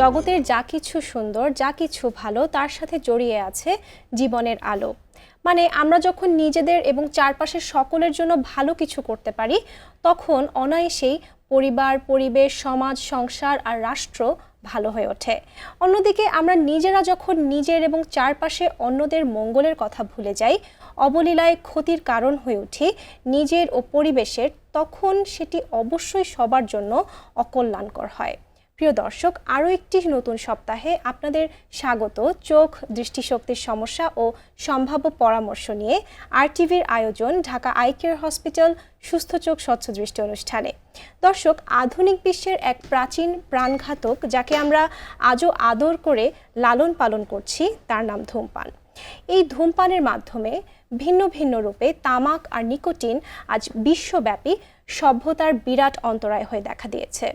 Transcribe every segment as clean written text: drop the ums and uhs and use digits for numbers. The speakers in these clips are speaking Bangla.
জগতের যা কিছু সুন্দর, যা কিছু ভালো, তার সাথে জড়িয়ে আছে জীবনের আলো। মানে আমরা যখন নিজেদের এবং চারপাশের সকলের জন্য ভালো কিছু করতে পারি, তখন অনায়াসেই পরিবার, পরিবেশ, সমাজ, সংসার আর রাষ্ট্র ভালো হয়ে ওঠে। অন্যদিকে আমরা নিজেরা যখন নিজের এবং চারপাশে অন্যদের মঙ্গলের কথা ভুলে যাই, অবলীলায় ক্ষতির কারণ হয়ে উঠি নিজের ও পরিবেশের, তখন সেটি অবশ্যই সবার জন্য অকল্যাণকর হয়। প্রিয় দর্শক, আরও একটি নতুন সপ্তাহে আপনাদের স্বাগত চোখ, দৃষ্টিশক্তির সমস্যা ও সম্ভাব্য পরামর্শ নিয়ে RTVর আয়োজন ঢাকা আই কেয়ার হসপিটাল সুস্থ চোখ স্বচ্ছ দৃষ্টি অনুষ্ঠানে। দর্শক, আধুনিক বিশ্বের এক প্রাচীন প্রাণঘাতক যাকে আমরা আজও আদর করে লালন পালন করছি, তার নাম ধূমপান। এই ধূমপানের মাধ্যমে ভিন্ন ভিন্ন রূপে তামাক আর নিকোটিন আজ বিশ্বব্যাপী সভ্যতার বিরাট অন্তরায় হয়ে দেখা দিয়েছে।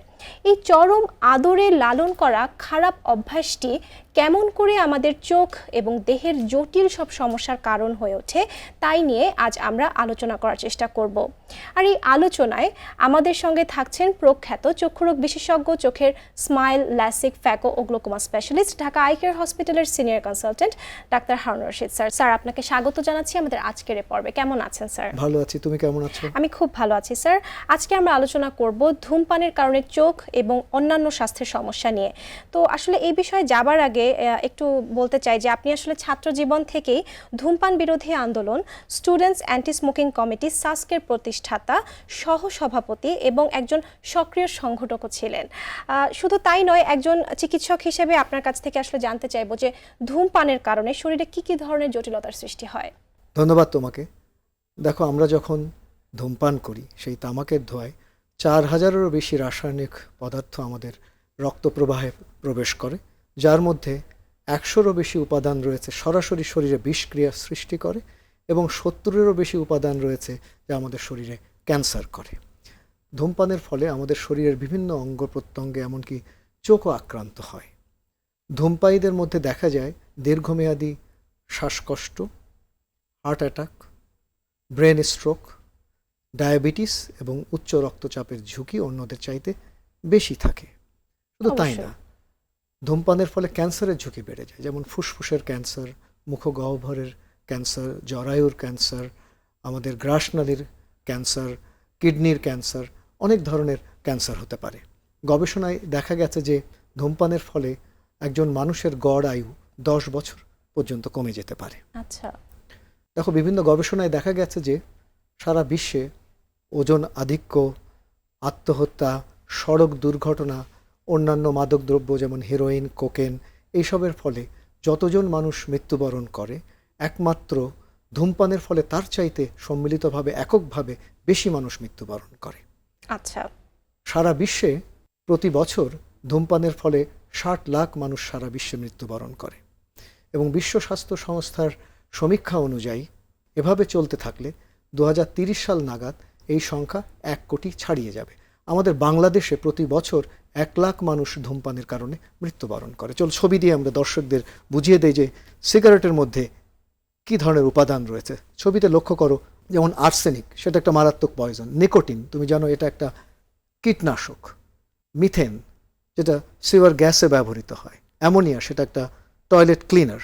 এই চরম আদরে লালন করা খারাপ অভ্যাসটি কেমন করে আমাদের চোখ এবং দেহের জটিল সব সমস্যার কারণ হয়ে ওঠে, তাই নিয়ে আজ আমরা আলোচনা করার চেষ্টা করব। আর এই আলোচনায় আমাদের সঙ্গে থাকছেন প্রখ্যাত চক্ষুরোগ বিশেষজ্ঞ, চোখের স্মাইল, ল্যাসিক, ফ্যাকো ও glaucoma specialist, Dhaka eye care হসপিটালের senior consultant doctor Harun Rashid sir. Sir, আপনাকে স্বাগত জানাচ্ছি আমাদের আজকের এই পর্বে। কেমন আছেন স্যার? ভালো আছি, তুমি কেমন আছো? আমি খুব ভালো আছি স্যার। আজকে আমরা আলোচনা করব ধূমপানের কারণে চোখ এবং অন্যান্য স্বাস্থ্যের সমস্যা নিয়ে। তো আসলে এই বিষয়ে যাবার আগে একটু বলতে চাই যে আপনি আসলে ছাত্র জীবন থেকেই ধূমপান বিরোধী আন্দোলন, স্টুডেন্টস অ্যান্টি স্মোকিং কমিটি সাস্কের প্রতিষ্ঠাতা, সহসভাপতি এবং একজন সক্রিয় সংগঠকও ছিলেন। শুধু তাই নয়, একজন চিকিৎসক হিসেবে আপনার কাছ থেকে আসলে জানতে চাইবো যে ধূমপানের কারণে শরীরে কি কি ধরনের জটিলতার সৃষ্টি হয়? ধন্যবাদ তোমাকে। দেখো, আমরা যখন ধূমপান করি সেই তামাকের ধোঁয়ায় 4000-এরও বেশি রাসায়নিক পদার্থ আমাদের রক্ত প্রবাহে প্রবেশ করে, যার মধ্যে 100-রও বেশি উপাদান রয়েছে সরাসরি শরীরে বিষক্রিয়া সৃষ্টি করে এবং 70-এরও বেশি উপাদান রয়েছে যা আমাদের শরীরে ক্যান্সার করে। ধূমপানের ফলে আমাদের শরীরের বিভিন্ন অঙ্গ প্রত্যঙ্গে এমনকি চোখও আক্রান্ত হয়। ধূমপায়ীদের মধ্যে দেখা যায় দীর্ঘমেয়াদী শ্বাসকষ্ট, heart attack, brain stroke, diabetes এবং উচ্চ রক্তচাপের ঝুঁকি অন্যদের চাইতে বেশি থাকে। শুধু তাই না, ধূমপানের ফলে ক্যান্সারের ঝুঁকি বেড়ে যায়, যেমন ফুসফুসের ক্যান্সার, মুখগহ্বরের ক্যান্সার, জরায়ুর ক্যান্সার, আমাদের গ্রাসনালীর ক্যান্সার, কিডনির ক্যান্সার, অনেক ধরনের ক্যান্সার হতে পারে। গবেষণায় দেখা গেছে যে ধূমপানের ফলে একজন মানুষের গড় আয়ু 10 বছর পর্যন্ত কমে যেতে পারে। আচ্ছা, দেখো, বিভিন্ন গবেষণায় দেখা গেছে যে সারা বিশ্বে ওজন আধিক্য, আত্মহত্যা, সড়ক দুর্ঘটনা, অন্যান্য মাদকদ্রব্য যেমন হেরোইন, কোকেন, এইসবের ফলে যতজন মানুষ মৃত্যুবরণ করে, একমাত্র ধূমপানের ফলে তার চাইতে সম্মিলিতভাবে এককভাবে বেশি মানুষ মৃত্যুবরণ করে। আচ্ছা, সারা বিশ্বে প্রতি বছর ধূমপানের ফলে 60 লাখ মানুষ সারা বিশ্বে মৃত্যুবরণ করে এবং বিশ্ব স্বাস্থ্য সংস্থার সমীক্ষা অনুযায়ী এভাবে চলতে থাকলে 2030 সাল নাগাদ এই সংখ্যা 1 কোটি ছাড়িয়ে যাবে। আমাদের বাংলাদেশে প্রতি বছর 1 লাখ মানুষ ধূমপানের কারণে মৃত্যুবরণ করে। চল ছবি দিয়ে আমরা দর্শকদের বুঝিয়ে দেই যে সিগারেটের মধ্যে কী ধরনের উপাদান রয়েছে। ছবিতে লক্ষ্য করো, যেমন আর্সেনিক, সেটা একটা মারাত্মক পয়জন। নিকোটিন, তুমি জানো এটা একটা কীটনাশক। মিথেন, যেটা সিওয়ার গ্যাসে ব্যবহৃত হয়। অ্যামোনিয়া, সেটা একটা টয়লেট ক্লিনার।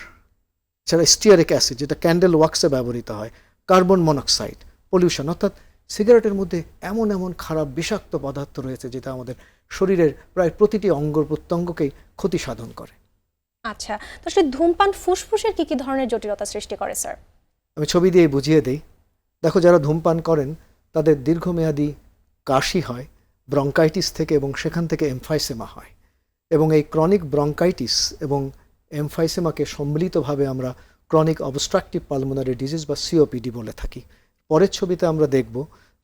এছাড়া স্টিয়ারিক অ্যাসিড, যেটা ক্যান্ডেল ওয়াক্সে ব্যবহৃত হয়। Carbon monoxide, pollution. অর্থাৎ সিগারেটের মধ্যে এমন এমন খারাপ বিষাক্ত পদার্থ রয়েছে যেটা আমাদের শরীরের প্রায় প্রতিটি অঙ্গ প্রত্যঙ্গকেই ক্ষতি সাধন করে। আচ্ছা, তো আসলে ধূমপান ফুসফুসের কি কি ধরনের জটিলতা সৃষ্টি করে স্যার? আমি ছবি দিয়ে বুঝিয়ে দেই। দেখো, যারা ধূমপান করেন তাদের দীর্ঘমেয়াদী কাশি হয় ব্রঙ্কাইটিস থেকে এবং সেখান থেকে এমফাইসেমা হয় এবং এই ক্রনিক ব্রঙ্কাইটিস এবং এমফাইসেমাকে সম্মিলিতভাবে আমরা ক্রনিক অবস্ট্রাকটিভ পালমোনারি ডিজিজ বা সিওপিডি বলে থাকি। পরের ছবিতে আমরা দেখব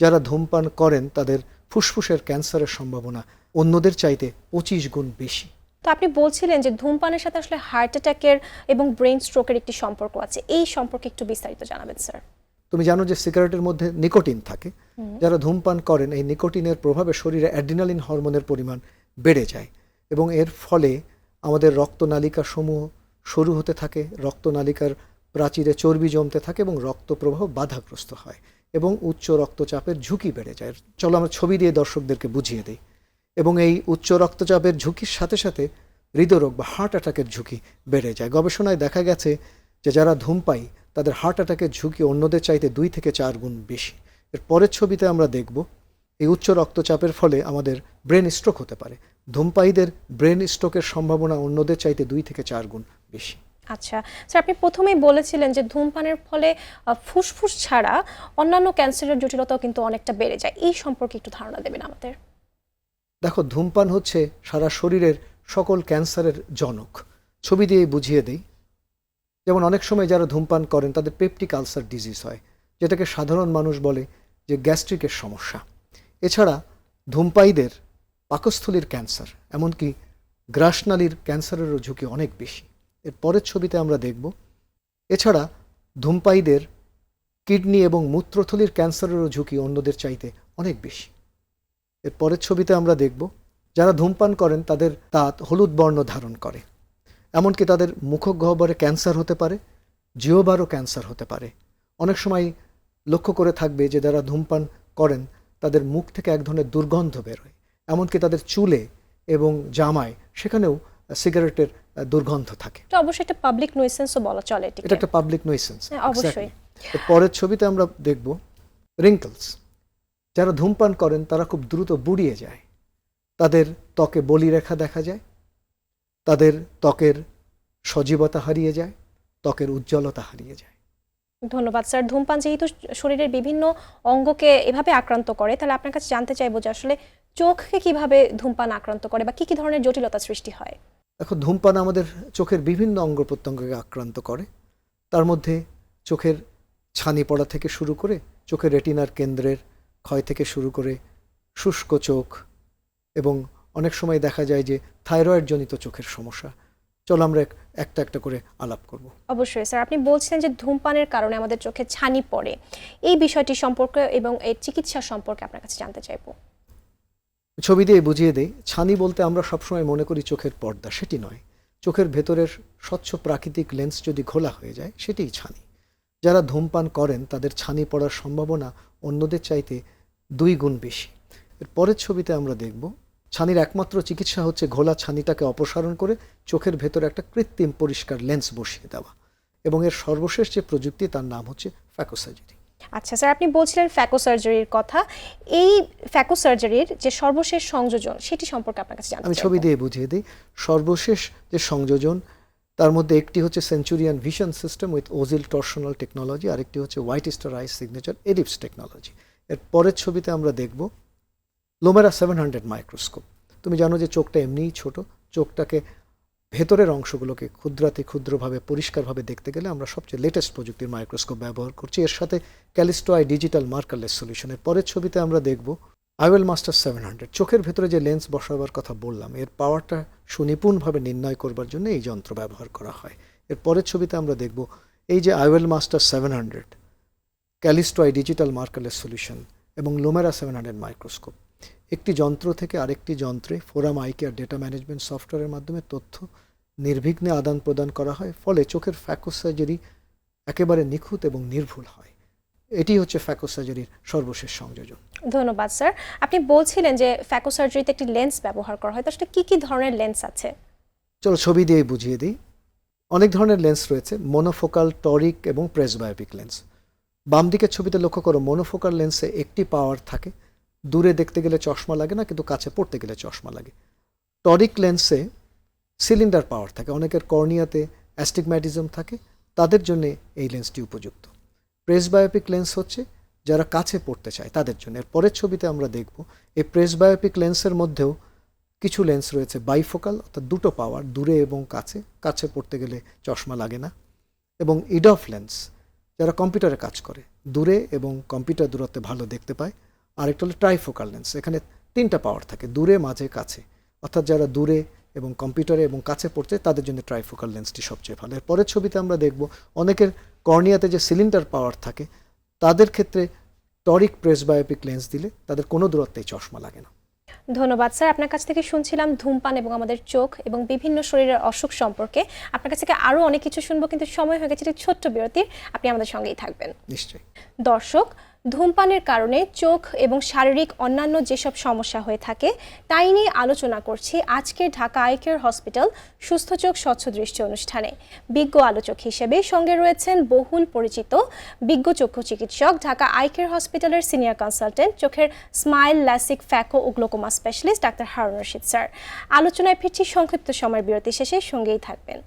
যারা ধূমপান করেন তাদের ফুসফুসের ক্যান্সারের সম্ভাবনা অন্যদের চাইতে 25 গুণ বেশি। তো আপনি বলছিলেন যে ধূমপানের সাথে আসলে হার্ট অ্যাটাকের এবং ব্রেন স্ট্রোকের একটি সম্পর্ক আছে, এই সম্পর্কে একটু বিস্তারিত জানাবেন স্যার। তুমি জানো যে সিগারেটের মধ্যে নিকোটিন থাকে। যারা ধূমপান করেন এই নিকোটিনের প্রভাবে শরীরে অ্যাড্রিনালিন হরমোনের পরিমাণ বেড়ে যায় এবং এর ফলে আমাদের রক্তনালিকা সমূহ সরু হতে থাকে, রক্তনালিকার প্রাচীরে চর্বি জমতে থাকে এবং রক্ত প্রবাহ বাধাগ্রস্ত হয় এবং উচ্চ রক্তচাপের ঝুঁকি বেড়ে যায়। চলো আমরা ছবি দিয়ে দর্শকদেরকে বুঝিয়ে দিই। এবং এই উচ্চ রক্তচাপের ঝুঁকির সাথে সাথে হৃদরোগ বা হার্ট অ্যাটাকের ঝুঁকি বেড়ে যায়। গবেষণায় দেখা গেছে যে যারা ধূমপায়ী তাদের হার্ট অ্যাটাকের ঝুঁকি অন্যদের চাইতে 2 থেকে 4 গুণ বেশি। এর পরের ছবিতে আমরা দেখব এই উচ্চ রক্তচাপের ফলে আমাদের ব্রেন স্ট্রোক হতে পারে। ধূমপায়ীদের ব্রেন স্ট্রোকের সম্ভাবনা অন্যদের চাইতে 2 থেকে 4 গুণ বেশি। আচ্ছা স্যার, আপনি প্রথমেই বলেছিলেন যে ধূমপানের ফলে ফুসফুস ছাড়া অন্যান্য ক্যান্সারের জটিলতাও কিন্তু অনেকটা বেড়ে যায়। এই সম্পর্কে একটু ধারণা দেবেন আমাদের। দেখো, ধূমপান হচ্ছে সারা শরীরের সকল ক্যান্সারের জনক। ছবি দিয়ে বুঝিয়ে দেই। যেমন অনেক সময় যারা ধূমপান করেন তাদের পেপটিক আলসার ডিজিজ হয়, যেটাকে সাধারণ মানুষ বলে যে গ্যাস্ট্রিকের সমস্যা। এছাড়া ধূমপায়ীদের পাকস্থলীর ক্যান্সার, এমনকি গ্রাসনালীর ক্যান্সারেরও ঝুঁকি অনেক বেশি। এর পরের ছবিতে আমরা দেখব এছাড়া ধূমপায়ীদের কিডনি এবং মূত্রথলির ক্যান্সারেরও ঝুঁকি অন্যদের চাইতে অনেক বেশি। এর পরের ছবিতে আমরা দেখব যারা ধূমপান করেন তাদের দাঁত হলুদ বর্ণ ধারণ করে, এমনকি তাদের মুখগহ্বরে ক্যান্সার হতে পারে, জিহ্বারও ক্যান্সার হতে পারে। অনেক সময় লক্ষ্য করে থাকবে যে যারা ধূমপান করেন তাদের মুখ থেকে এক ধরনের দুর্গন্ধ বেরোয়, এমনকি তাদের চুলে এবং জামায় সেখানেও সিগারেটের দুর্গন্ধ থাকে। এটা অবশ্যই একটা পাবলিক নয়েসেন্সও বলা চলে। এটা একটা পাবলিক নয়েসেন্স। অবশ্যই। এর পরের ছবিতে আমরা দেখব রিঙ্কলস। যারা ধূমপান করেন তারা খুব দ্রুত বুড়িয়ে যায়, তাদের ত্বকে বলিরেখা দেখা যায়, তাদের ত্বকের সজীবতা হারিয়ে যায়, ত্বকের উজ্জ্বলতা হারিয়ে যায়। ধন্যবাদ স্যার। ধূমপান যেহেতু শরীরের বিভিন্ন অঙ্গকে এভাবে আক্রান্ত করে, তাহলে আপনার কাছে জানতে চাইবো যে আসলে চোখকে কিভাবে ধূমপান আক্রান্ত করে বা কি ধরনের জটিলতা সৃষ্টি হয়? দেখো, ধূমপান আমাদের চোখের বিভিন্ন অঙ্গ প্রত্যঙ্গকে আক্রান্ত করে। তার মধ্যে চোখের ছানি পড়া থেকে শুরু করে চোখের রেটিনার কেন্দ্রের ক্ষয় থেকে শুরু করে শুষ্ক চোখ, এবং অনেক সময় দেখা যায় যে থাইরয়েড জনিত চোখের সমস্যা। চলো আমরা একটা একটা করে আলাপ করব। অবশ্যই স্যার। আপনি বলছিলেন যে ধূমপানের কারণে আমাদের চোখে ছানি পড়ে, এই বিষয়টি সম্পর্কে এবং এর চিকিৎসা সম্পর্কে আপনার কাছে জানতে চাইবো। ছবি দিয়ে বুঝিয়ে দেই। ছানি বলতে আমরা সবসময় মনে করি চোখের পর্দা, সেটি নয়। চোখের ভেতরের স্বচ্ছ প্রাকৃতিক লেন্স যদি ঘোলা হয়ে যায় সেটিই ছানি। যারা ধূমপান করেন তাদের ছানি পড়ার সম্ভাবনা অন্যদের চাইতে 2 গুণ বেশি। এর পরের ছবিতে আমরা দেখব ছানির একমাত্র চিকিৎসা হচ্ছে ঘোলা ছানিটাকে অপসারণ করে চোখের ভেতরে একটা কৃত্রিম পরিষ্কার লেন্স বসিয়ে দেওয়া, এবং এর সর্বশেষ যে প্রযুক্তি তার নাম হচ্ছে ফ্যাকো সার্জারি। আচ্ছা স্যার, আপনি বলছিলেন ফ্যাকো সার্জারির কথা। এই ফ্যাকো সার্জারির যে সর্বশেষ সংযোজন সেটি সম্পর্কে আপনার কাছে জানতে চাইবো। আমি ছবি দিয়ে বুঝিয়ে দিই। সর্বশেষ যে সংযোজন তার মধ্যে একটি হচ্ছে centurion vision system with Ozil টর্শনাল technology, আরেকটি হচ্ছে হোয়াইট স্টার আইস সিগনেচার এলিপস টেকনোলজি। এর পরের ছবিতে আমরা দেখব লোমেরা 700 মাইক্রোস্কোপ। তুমি জানো যে চোখটা এমনিই ছোট, চোখটাকে ভেতরের অংশগুলোকে ক্ষুদ্রাতি ক্ষুদ্রভাবে পরিষ্কারভাবে দেখতে গেলে আমরা সবচেয়ে লেটেস্ট প্রযুক্তির মাইক্রোস্কোপ ব্যবহার করছি, এর সাথে ক্যালিস্টো আই ডিজিটাল মার্কারলেস সলিউশনের। পরের ছবিতে আমরা দেখব আইওয়েল মাস্টার 700। চোখের ভেতরে যে লেন্স বসাবার কথা বললাম, এর পাওয়ারটা সুনিপুণভাবে নির্ণয় করবার জন্য এই যন্ত্র ব্যবহার করা হয়। এর পরের ছবিতে আমরা দেখব এই যে IOL master 700, Callisto eye digital markerless solution এবং লোমেরা 700 মাইক্রোস্কোপ, একটি যন্ত্র থেকে আরেকটি যন্ত্রে forum eye care data management সফটওয়্যারের মাধ্যমে তথ্য নির্বিঘ্নে আদান প্রদান করা হয়, ফলে চোখের ফ্যাকো সার্জারি একেবারে নিখুঁত এবং নির্ভুল হয়। এটি হচ্ছে ফ্যাকো সার্জারির সর্বশেষ সংযোজন। ধন্যবাদ স্যার। আপনি বলছিলেন যে ফ্যাকো সার্জারিতে একটি লেন্স ব্যবহার করা হয়, তো আসলে কি ধরনের লেন্স আছে? চলো ছবি দিয়ে বুঝিয়ে দিই। অনেক ধরনের লেন্স রয়েছে, মোনোফোকাল, টরিক এবং প্রেসবায়োপিক লেন্স। বাম দিকের ছবিতে লক্ষ্য করো, মোনোফোকাল লেন্সে একটি পাওয়ার থাকে, দূরে দেখতে গেলে চশমা লাগে না, কিন্তু কাছে পড়তে গেলে চশমা লাগে। টরিক লেন্সে সিলিন্ডার পাওয়ার থাকে, অনেকের কর্নিয়াতে অ্যাস্টিগম্যাটিজম থাকে, তাদের জন্য এই লেন্সটি উপযুক্ত। প্রেসবায়োপিক লেন্স হচ্ছে যারা কাছে পড়তে চায় তাদের জন্য। এর পরের ছবিতে আমরা দেখব এই প্রেসবায়োপিক লেন্সের মধ্যেও কিছু লেন্স রয়েছে বাইফোকাল, অর্থাৎ দুটো পাওয়ার, দূরে এবং কাছে, কাছে পড়তে গেলে চশমা লাগে না। এবং ইডফ লেন্স যারা কম্পিউটারে কাজ করে, দূরে এবং কম্পিউটার দূরত্বে ভালো দেখতে পায়। আরেকটা হলো ট্রাইফোকাল লেন্স, এখানে 3টা পাওয়ার থাকে, দূরে, মাঝে, কাছে, অর্থাৎ যারা দূরে এবং কম্পিউটারে এবং কাছে পড়ছে তাদের জন্য ট্রাইফোকাল লেন্সটি সবচেয়ে ভালো। এর পরের ছবিতে আমরা দেখব অনেকের কর্নিয়াতে যে সিলিন্ডার পাওয়ার থাকে তাদের ক্ষেত্রে টরিক প্রেসবায়োপিক লেন্স দিলে তাদের কোনো দূরত্বেই চশমা লাগে না। ধন্যবাদ স্যার। আপনার কাছ থেকে শুনছিলাম ধূমপান এবং আমাদের চোখ এবং বিভিন্ন শরীরের অসুখ সম্পর্কে। আপনার কাছ থেকে আরও অনেক কিছু শুনবো, কিন্তু সময় হয়ে গেছে একটি ছোট্ট বিরতির। আপনি আমাদের সঙ্গেই থাকবেন। নিশ্চয়ই। দর্শক, ধূমপানের কারণে চোখ এবং শারীরিক অন্যান্য যেসব সমস্যা হয়ে থাকে তাই নিয়ে আলোচনা করছি আজকের ঢাকা আই কেয়ার হসপিটাল সুস্থ চোখ স্বচ্ছ দৃষ্টি অনুষ্ঠানে। বিজ্ঞ আলোচক হিসেবে সঙ্গে রয়েছেন বহুল পরিচিত বিজ্ঞ চক্ষু চিকিৎসক, ঢাকা আই কেয়ার হসপিটালের সিনিয়র কনসালটেন্ট, চোখের স্মাইল, ল্যাসিক, ফ্যাকো ও glaucoma specialist doctor Harun Rashid sir. আলোচনায় ফিরছি সংক্ষিপ্ত সময়ের বিরতি শেষে, সঙ্গেই থাকবেন।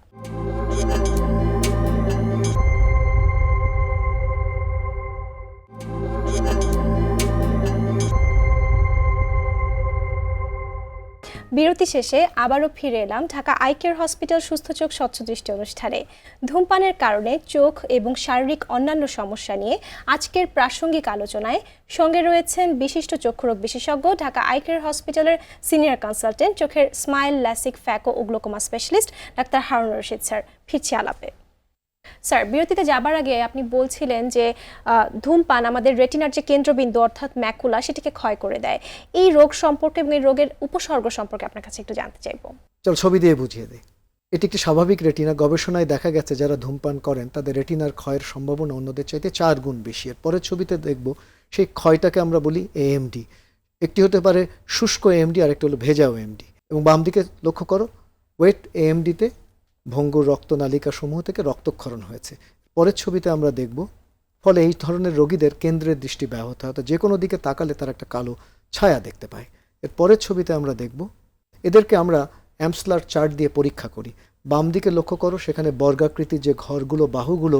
বিরতি শেষে আবারও ফিরে এলাম ঢাকা আই কেয়ার হসপিটাল সুস্থ চোখ স্বচ্ছ দৃষ্টি অনুষ্ঠানে। ধূমপানের কারণে চোখ এবং শারীরিক অন্যান্য সমস্যা নিয়ে আজকের প্রাসঙ্গিক আলোচনায় সঙ্গে রয়েছেন বিশিষ্ট চক্ষুরোগ বিশেষজ্ঞ, ঢাকা আই কেয়ার হসপিটালের সিনিয়র কনসালটেন্ট, চোখের স্মাইল, ল্যাসিক, ফ্যাকো ও glaucoma specialist doctor Harun Rashid sir. ফিরছি আলাপে। স্যার, বিরতিতে যাবার আগে আপনি বলছিলেন যে ধূমপান আমাদের রেটিনার যে কেন্দ্রবিন্দু অর্থাৎ ম্যাকুলা সেটিকে ক্ষয় করে দেয়। এই রোগ সম্পর্কে এবং এই রোগের উপসর্গ সম্পর্কে আপনার কাছে একটু জানতে চাইবো। চল ছবি দিয়ে বুঝিয়ে দেয়। এটি একটি স্বাভাবিক রেটিনা। গবেষণায় দেখা গেছে যারা ধূমপান করেন তাদের রেটিনার ক্ষয়ের সম্ভাবনা অন্যদের চাইতে 4 গুণ বেশি। এর পরের ছবিতে দেখব সেই ক্ষয়টাকে আমরা বলি এএমডি। একটি হতে পারে শুষ্ক এএমডি আর একটি হলো ভেজা এএমডি। এবং বাম দিকে লক্ষ্য করো, ওয়েট এএমডিতে ভঙ্গুর রক্তনালিকা সমূহ থেকে রক্তক্ষরণ হয়েছে। পরের ছবিতে আমরা দেখব ফলে এই ধরনের রোগীদের কেন্দ্রের দৃষ্টি ব্যাহত হয়, যে কোনো দিকে তাকালে তার একটা কালো ছায়া দেখতে পায়। এর পরের ছবিতে আমরা দেখব এদেরকে আমরা অ্যামসলার চার্ট দিয়ে পরীক্ষা করি। বাম দিকে লক্ষ্য করো, সেখানে বর্গাকৃতির যে ঘরগুলো, বাহুগুলো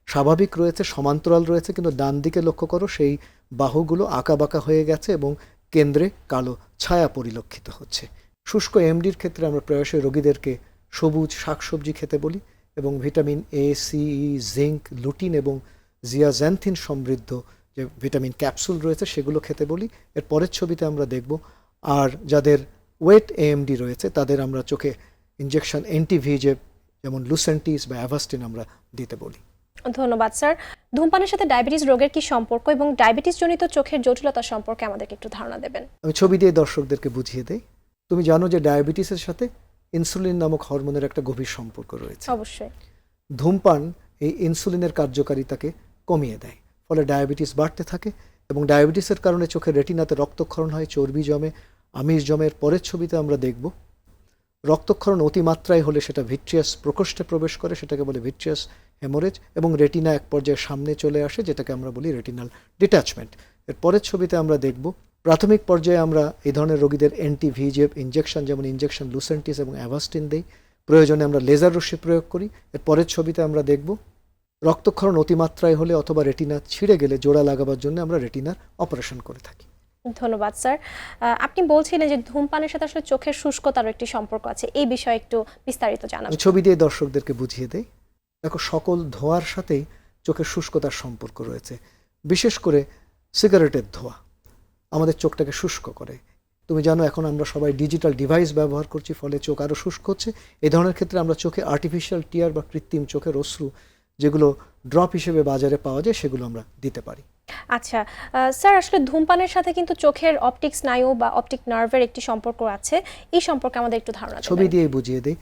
স্বাভাবিক রয়েছে, সমান্তরাল রয়েছে, কিন্তু ডান দিকে লক্ষ্য করো সেই বাহুগুলো আঁকাবাঁকা হয়ে গেছে এবং কেন্দ্রে কালো ছায়া পরিলক্ষিত হচ্ছে। শুষ্ক এমডির ক্ষেত্রে আমরা প্রায়শই রোগীদেরকে সবুজ শাকসবজি খেতে বলি এবং ভিটামিন এ, সি, জিঙ্ক, লুটিন এবং জিয়াজ্যান্থিন সমৃদ্ধ যে ভিটামিন ক্যাপসুল রয়েছে সেগুলো খেতে বলি। এর পরের ছবিতে আমরা দেখব আর যাদের ওয়েট এএমডি রয়েছে তাদের আমরা চোখে ইনজেকশন অ্যান্টিভিজেভ যেমন লুসেন্টিস বা অ্যাভাস্টিন আমরা দিতে বলি। ধন্যবাদ স্যার। ধূমপানের সাথে ডায়াবেটিস রোগের কি সম্পর্ক এবং ডায়াবেটিস জনিত চোখের জটিলতা সম্পর্কে আমাদেরকে একটু ধারণা দেবেন? আমি ছবি দিয়ে দর্শকদেরকে বুঝিয়ে দেই। তুমি জানো যে ডায়াবেটিসের সাথে ইনসুলিন নামক হরমোনের একটা গভীর সম্পর্ক রয়েছে। অবশ্যই। ধূমপান এই ইনসুলিনের কার্যকারিতাকে কমিয়ে দেয়, ফলে ডায়াবেটিস বাড়তে থাকে এবং ডায়াবেটিসের কারণে চোখের রেটিনাতে রক্তক্ষরণ হয়, চর্বি জমে, আমিষ জমের। পরের ছবিতে আমরা দেখব রক্তক্ষরণ অতিমাত্রায় হলে সেটা ভিট্রিয়াস প্রকোষ্ঠে প্রবেশ করে, সেটাকে বলে ভিট্রিয়াস হেমোরেজ, এবং রেটিনা এক পর্যায়ে সামনে চলে আসে, যেটাকে আমরা বলি রেটিনাল ডিট্যাচমেন্ট। এর পরের ছবিতে আমরা দেখব প্রাথমিক পর্যায়ে আমরা এই ধরনের রোগীদের অ্যান্টিভিজেভ ইনজেকশন যেমন ইনজেকশন লুসেন্টিস এবং অ্যাভাস্টিন দিই। প্রয়োজনে আমরা লেজার রশ্মি প্রয়োগ করি। এর পরের ছবিতে আমরা দেখব রক্তক্ষরণ অতিমাত্রায় হলে অথবা রেটিনা ছিঁড়ে গেলে জোড়া লাগাবার জন্য আমরা রেটিনার অপারেশন করে থাকি। ধন্যবাদ স্যার। আপনি বলছিলেন যে ধূমপানের সাথে আসলে চোখের শুষ্কতার একটি সম্পর্ক আছে, এই বিষয়ে একটু বিস্তারিত জানাবেন? ছবি দিয়ে দর্শকদেরকে বুঝিয়ে দেই। দেখো, সকল ধোঁয়ার সাথেই চোখের শুষ্কতার সম্পর্ক রয়েছে। বিশেষ করে সিগারেটের ধোঁয়া আমাদের চোখটাকে শুষ্ক করে। তুমি জানো এখন আমরা সবাই ডিজিটাল ডিভাইস ব্যবহার করছি, ফলে চোখ আরও শুষ্ক হচ্ছে। এই ধরনের ক্ষেত্রে আমরা চোখে আর্টিফিশিয়াল টিয়ার বা কৃত্রিম চোখের অশ্রু যেগুলো ড্রপ হিসেবে বাজারে পাওয়া যায় সেগুলো আমরা দিতে পারি। আচ্ছা স্যার, আসলে ধূমপানের সাথে কিন্তু চোখের অপটিক স্নায়ু বা অপটিক নার্ভের একটি সম্পর্ক আছে, এই সম্পর্কে আমাদের একটু ধারণা দেবেন? ছবি দিয়ে বুঝিয়ে দিই।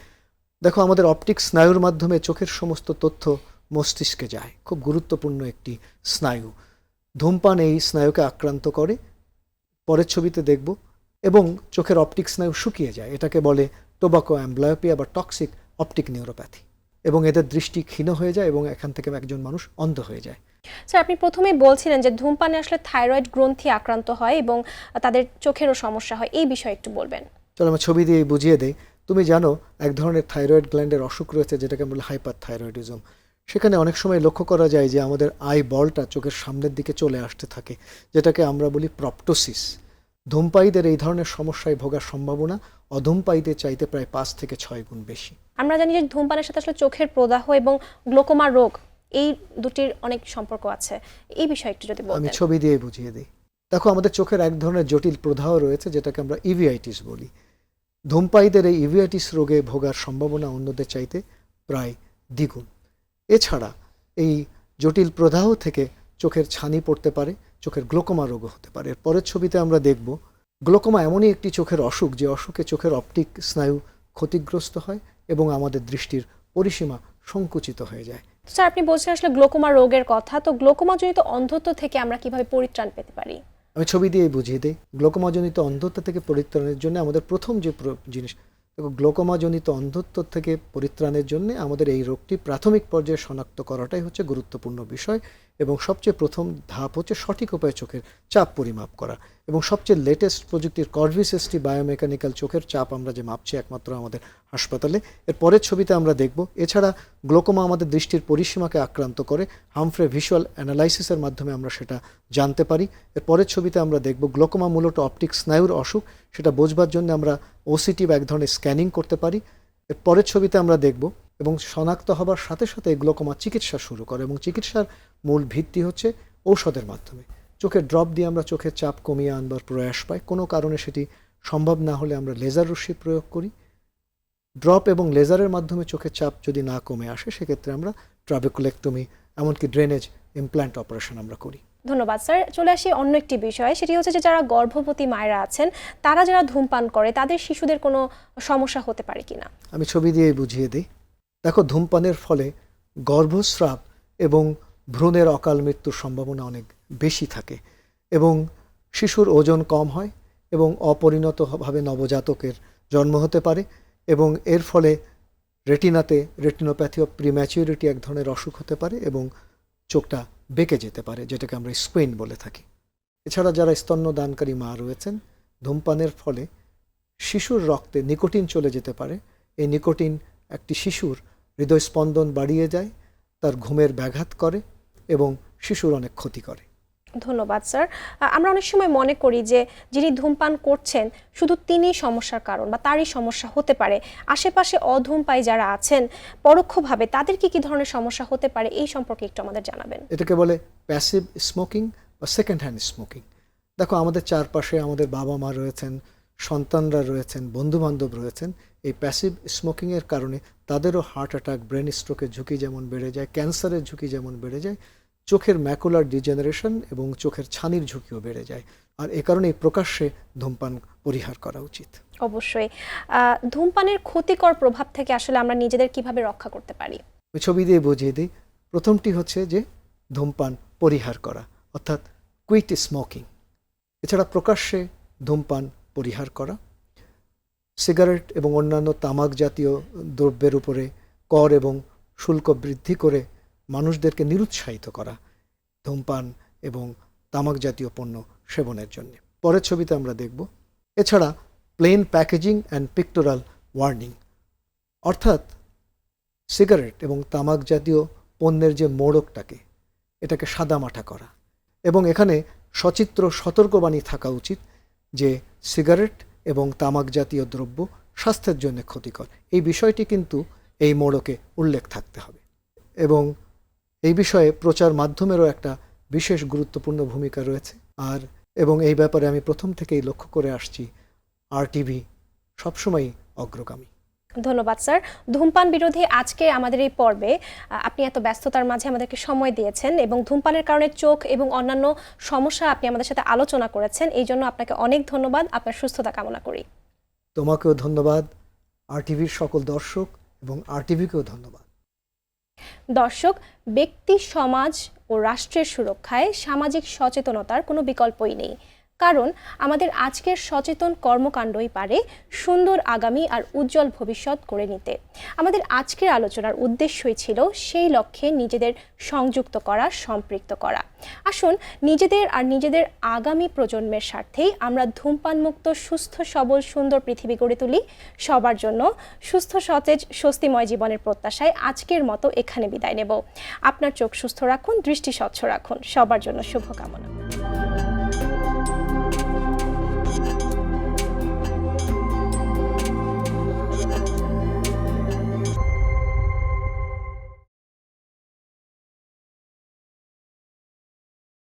দেখো, আমাদের অপটিক স্নায়ুর মাধ্যমে চোখের সমস্ত তথ্য মস্তিষ্কে যায়, খুব গুরুত্বপূর্ণ একটি স্নায়ু। ধূমপান এই স্নায়ুকে আক্রান্ত করে, পরের ছবিতে দেখব, এবং চোখের অপটিক স্নায়ু শুকিয়ে যায়। এটাকে বলে টোবাকো অ্যাম্বলায়োপিয়া বা টক্সিক অপটিক নিউরোপ্যাথি, এবং এদের দৃষ্টি ক্ষীণ হয়ে যায় এবং এখান থেকে একজন মানুষ অন্ধ হয়ে যায়। স্যার, আপনি প্রথমেই বলছিলেন যে ধূমপানে আসলে থাইরয়েড গ্রন্থি আক্রান্ত হয় এবং তাদের চোখেরও সমস্যা হয়, এই বিষয়ে একটু বলবেন? চলো আমি ছবি দিয়ে বুঝিয়ে দেই। তুমি জানো এক ধরনের থাইরয়েড গ্ল্যান্ডের অসুখ রয়েছে যেটাকে বলে হাইপার থাইরয়েডিজম। সেখানে অনেক সময় লক্ষ্য করা যায় যে আমাদের আই বলটা চোখের সামনের দিকে চলে আসতে থাকে, যেটাকে আমরা বলি প্রপটোসিস। ধূমপায়ীদের এই ধরনের সমস্যায় ভোগার সম্ভাবনা অধূমপায়ীদের চাইতে প্রায় 5 থেকে 6 গুণ বেশি। আমরা জানি যে ধূমপানের সাথে আসলে চোখের প্রদাহ এবং গ্লোকোমা রোগ এই দুটির অনেক সম্পর্ক আছে, এই বিষয়ে একটু যদি বলতেন? আমি ছবি দিয়ে বুঝিয়ে দিই। দেখো, আমাদের চোখের এক ধরনের জটিল প্রদাহ রয়েছে যেটাকে আমরা ইভিআইটিস বলি। ধূমপায়ীদের এই ইভিআইটিস রোগে ভোগার সম্ভাবনা অন্যদের চাইতে প্রায় দ্বিগুণ। এছাড়া এই জটিল প্রদাহ থেকে চোখের ছানি পড়তে পারে, চোখের গ্লোকোমা রোগও হতে পারে। এর পরের ছবিতে আমরা দেখব গ্লোকোমা এমনই একটি চোখের অসুখ যে অসুখে চোখের অপটিক স্নায়ু ক্ষতিগ্রস্ত হয় এবং আমাদের দৃষ্টির পরিসীমা সংকুচিত হয়ে যায়। স্যার, আপনি বলছেন আসলে গ্লোকোমা রোগের কথা, তো গ্লোকোমাজনিত অন্ধত্ব থেকে আমরা কিভাবে পরিত্রাণ পেতে পারি? আমি ছবি দিয়ে বুঝিয়ে দিই। গ্লোকোমাজনিত অন্ধত্ব থেকে পরিত্রাণের জন্য আমাদের প্রথম যে জিনিস, দেখো, গ্লোকোমাজনিত অন্ধত্ব থেকে পরিত্রাণের জন্য আমাদের এই রোগটি প্রাথমিক পর্যায়ে শনাক্ত করাটাই হচ্ছে গুরুত্বপূর্ণ বিষয়, এবং সবচেয়ে প্রথম ধাপ হচ্ছে সঠিক উপায়ে চোখের চাপ পরিমাপ করা। এবং সবচেয়ে লেটেস্ট প্রযুক্তির কর্ভিসএসটি বায়োমেকানিক্যাল চোখের চাপ আমরা যে মাপছি একমাত্র আমাদের হাসপাতালে। এর পরের ছবিতে আমরা দেখব এছাড়া গ্লোকোমা আমাদের দৃষ্টির পরিসীমাকে আক্রান্ত করে, হামফ্রে ভিজুয়াল অ্যানালাইসিসের মাধ্যমে আমরা সেটা জানতে পারি। এর পরের ছবিতে আমরা দেখব গ্লোকোমা মূলত অপটিক স্নায়ুর অসুখ, সেটা বোঝবার জন্য আমরা ওসিটি বা এক ধরনের স্ক্যানিং করতে পারি। এর পরের ছবিতে আমরা দেখব এবং শনাক্ত হবার সাথে সাথে গ্লোকোমা চিকিৎসা শুরু করে, এবং চিকিৎসার মূল ভিত্তি হচ্ছে ঔষধের মাধ্যমে। চোখের ড্রপ দিয়ে আমরা চোখের চাপ কমিয়ে আনবার প্রয়াস পাই। কোনো কারণে সেটি সম্ভব না হলে আমরা লেজার রশ্মি প্রয়োগ করি। ড্রপ এবং লেজারের মাধ্যমে চোখের চাপ যদি না কমে আসে, সেক্ষেত্রে আমরা ট্রাবেকুলেক্টমি, এমনকি ড্রেনেজ ইমপ্ল্যান্ট অপারেশন আমরা করি। ধন্যবাদ স্যার। চলে আসি অন্য একটি বিষয়, সেটি হচ্ছে যে যারা গর্ভবতী মায়েরা আছেন তারা যারা ধূমপান করে তাদের শিশুদের কোনো সমস্যা হতে পারে কিনা? আমি ছবি দিয়ে বুঝিয়ে দিই। দেখো, ধূমপানের ফলে গর্ভস্রাব এবং ভ্রূণের অকাল মৃত্যুর সম্ভাবনা অনেক বেশি থাকে, এবং শিশুর ওজন কম হয়, এবং অপরিণতভাবে নবজাতকের জন্ম হতে পারে, এবং এর ফলে রেটিনাতে রেটিনোপ্যাথি অফ প্রিম্যাচিউরিটি এক ধরনের অসুখ হতে পারে, এবং চোখটা বেঁকে যেতে পারে, যেটাকে আমরা স্কুইন বলে থাকি। এছাড়া যারা স্তন্যদানকারী মা রয়েছেন, ধূমপানের ফলে শিশুর রক্তে নিকোটিন চলে যেতে পারে। এই নিকোটিন একটি শিশুর হৃদয়স্পন্দন বাড়িয়ে যায়, তার ঘুমের ব্যাঘাত করে, এবং শিশুর অনেক ক্ষতি করে। ধন্যবাদ স্যার। আমরা অনেক সময় মনে করি যে যিনি ধূমপান করছেন শুধু তিনি সমস্যার কারণ বা তারই সমস্যা হতে পারে, আশেপাশে অধূমপায়ী যারা আছেন পরোক্ষভাবে তাদের কি কি ধরনের সমস্যা হতে পারে, এই সম্পর্কে একটু আমাদের জানাবেন। এটাকে বলে প্যাসিভ স্মোকিং বা সেকেন্ড হ্যান্ড স্মোকিং। দেখো, আমাদের চারপাশে আমাদের বাবা মা রয়েছেন, সন্তানরা রয়েছেন, বন্ধুবান্ধব রয়েছেন। এই প্যাসিভ স্মোকিংয়ের কারণে তাদেরও হার্ট অ্যাটাক, ব্রেন স্ট্রোকের ঝুঁকি যেমন বেড়ে যায়, ক্যান্সারের ঝুঁকি যেমন বেড়ে যায়, চোখের ম্যাকুলার ডিজেনারেশন এবং চোখের ছানির ঝুঁকিও বেড়ে যায়। আর এ কারণে প্রকাশ্যে ধূমপান পরিহার করা উচিত। অবশ্যই। ধূমপানের ক্ষতিকর প্রভাব থেকে আসলে আমরা নিজেদের কিভাবে রক্ষা করতে পারি? আমি ছবি দিয়ে বুঝিয়ে দিই। প্রথমটি হচ্ছে যে ধূমপান পরিহার করা, অর্থাৎ কুইট স্মোকিং। এছাড়া প্রকাশ্যে ধূমপান পরিহার করা, সিগারেট এবং অন্যান্য তামাক জাতীয় দ্রব্যের উপরে কর এবং শুল্ক বৃদ্ধি করে মানুষদেরকে নিরুৎসাহিত করা ধূমপান এবং তামাক জাতীয় পণ্য সেবনের জন্য। পরের ছবিতে আমরা দেখব এছাড়া প্লেন প্যাকেজিং অ্যান্ড পিক্টোরাল ওয়ার্নিং, অর্থাৎ সিগারেট এবং তামাক জাতীয় পণ্যের যে মোড়কটাকে, এটাকে সাদামাটা করা, এবং এখানে সচিত্র সতর্কবাণী থাকা উচিত যে সিগারেট এবং তামাক জাতীয় দ্রব্য স্বাস্থ্যের জন্য ক্ষতিকর। এই বিষয়টি কিন্তু এই মোড়কে উল্লেখ থাকতে হবে, এবং এই বিষয়ে প্রচার মাধ্যমেরও একটা বিশেষ গুরুত্বপূর্ণ ভূমিকা রয়েছে। এবং এই ব্যাপারে আমি প্রথম থেকেই লক্ষ্য করে আসছি, RTV সবসময় অগ্রগামী। ধন্যবাদ স্যার। ধূমপান বিরোধী আজকে আমাদের এই পর্বে আপনি এত ব্যস্ততার মাঝে আমাদেরকে সময় দিয়েছেন এবং ধূমপানের কারণে চোখ এবং অন্যান্য সমস্যা আপনি আমাদের সাথে আলোচনা করেছেন, এই জন্য আপনাকে অনেক ধন্যবাদ। আপনার সুস্থতা কামনা করি। তোমাকেও ধন্যবাদ, RTVর সকল দর্শক এবং RTVকেও ধন্যবাদ। দর্শক, ব্যক্তি, সমাজ ও রাষ্ট্রের সুরক্ষায় সামাজিক সচেতনতার কোনো বিকল্পই নেই, কারণ আমাদের আজকের সচেতন কর্মকাণ্ডই পারে সুন্দর আগামী আর উজ্জ্বল ভবিষ্যৎ করে নিতে। আমাদের আজকের আলোচনার উদ্দেশ্যই ছিল সেই লক্ষ্যে নিজেদের সংযুক্ত করা, সম্পৃক্ত করা। আসুন নিজেদের আর নিজেদের আগামী প্রজন্মের স্বার্থেই আমরা ধূমপানমুক্ত, সুস্থ, সবল, সুন্দর পৃথিবী গড়ে তুলি। সবার জন্য সুস্থ, সতেজ, স্বস্তিময় জীবনের প্রত্যাশায় আজকের মতো এখানে বিদায় নেব। আপনার চোখ সুস্থ রাখুন, দৃষ্টি স্বচ্ছ রাখুন। সবার জন্য শুভকামনা।